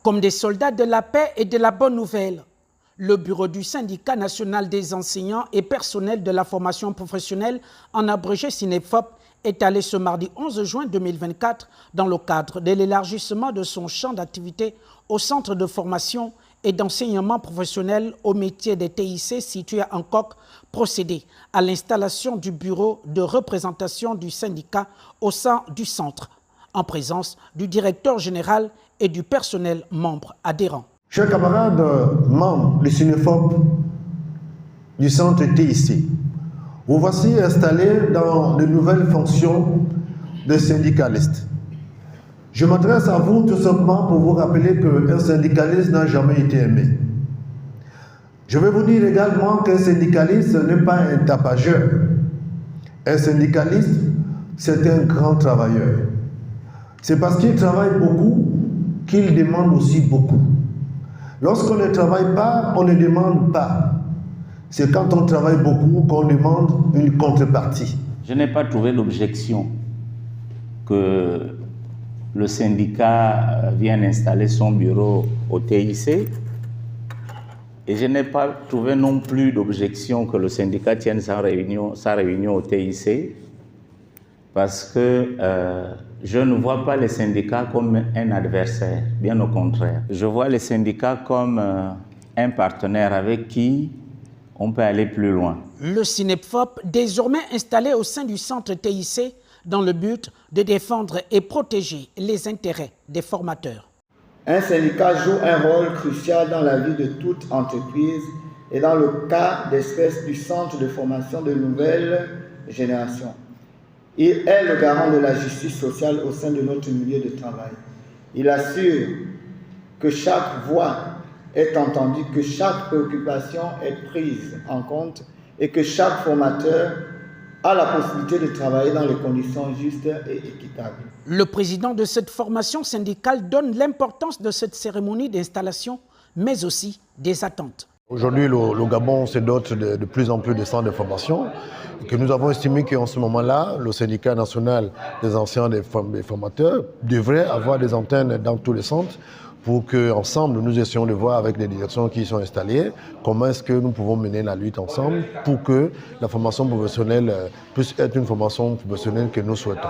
Comme des soldats de la paix et de la bonne nouvelle, le bureau du syndicat national des enseignants et personnels de la formation professionnelle, en abrégé SYNEFOP, est allé ce mardi 11 juin 2024 dans le cadre de l'élargissement de son champ d'activité au centre de formation et d'enseignement professionnel au métier des TIC situé à Hancock, procéder à l'installation du bureau de représentation du syndicat au sein du centre, en présence du directeur général et du personnel membre adhérent. Chers camarades membres du SYNEFOP du centre TIC, vous voici installés dans de nouvelles fonctions de syndicalistes. Je m'adresse à vous tout simplement pour vous rappeler qu'un syndicaliste n'a jamais été aimé. Je vais vous dire également qu'un syndicaliste n'est pas un tapageur. Un syndicaliste, c'est un grand travailleur. C'est parce qu'il travaille beaucoup qu'il demande aussi beaucoup. Lorsqu'on ne travaille pas, on ne demande pas. C'est quand on travaille beaucoup qu'on demande une contrepartie. Je n'ai pas trouvé d'objection que le syndicat vienne installer son bureau au TIC. Et je n'ai pas trouvé non plus d'objection que le syndicat tienne sa réunion au TIC, parce que je ne vois pas les syndicats comme un adversaire, bien au contraire. Je vois les syndicats comme un partenaire avec qui on peut aller plus loin. Le SYNEFOP, désormais installé au sein du centre TIC, dans le but de défendre et protéger les intérêts des formateurs. Un syndicat joue un rôle crucial dans la vie de toute entreprise et dans le cas d'espèce du centre de formation de nouvelles générations. Il est le garant de la justice sociale au sein de notre milieu de travail. Il assure que chaque voix est entendue, que chaque préoccupation est prise en compte et que chaque formateur a la possibilité de travailler dans les conditions justes et équitables. Le président de cette formation syndicale donne l'importance de cette cérémonie d'installation, mais aussi des attentes. Aujourd'hui, le Gabon se dote de plus en plus de centres de formation et que nous avons estimé qu'en ce moment-là, le syndicat national des anciens des formateurs devrait avoir des antennes dans tous les centres pour qu'ensemble, nous essayons de voir avec les directions qui sont installées comment est-ce que nous pouvons mener la lutte ensemble pour que la formation professionnelle puisse être une formation professionnelle que nous souhaitons.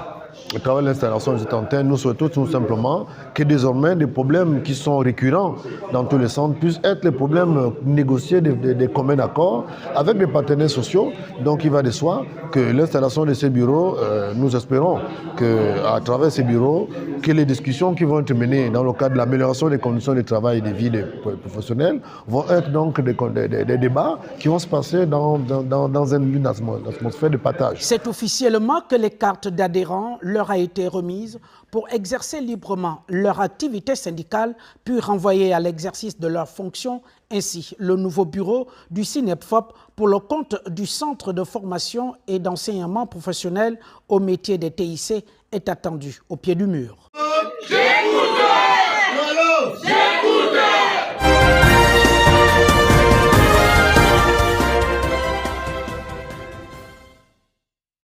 Au travers de l'installation de cette antenne, nous souhaitons tout simplement que désormais des problèmes qui sont récurrents dans tous les centres puissent être les problèmes négociés des communs accords avec les partenaires sociaux. Donc il va de soi que l'installation de ces bureaux, nous espérons qu'à travers ces bureaux, que les discussions qui vont être menées dans le cadre de l'amélioration des conditions de travail et de vie des professionnels vont être donc des débats qui vont se passer dans une atmosphère de partage. C'est officiellement que les cartes d'adhérents leur a été remise pour exercer librement leur activité syndicale, puis renvoyer à l'exercice de leurs fonctions. Ainsi, le nouveau bureau du SYNEFOP pour le compte du Centre de formation et d'enseignement professionnel au métier des TIC est attendu au pied du mur.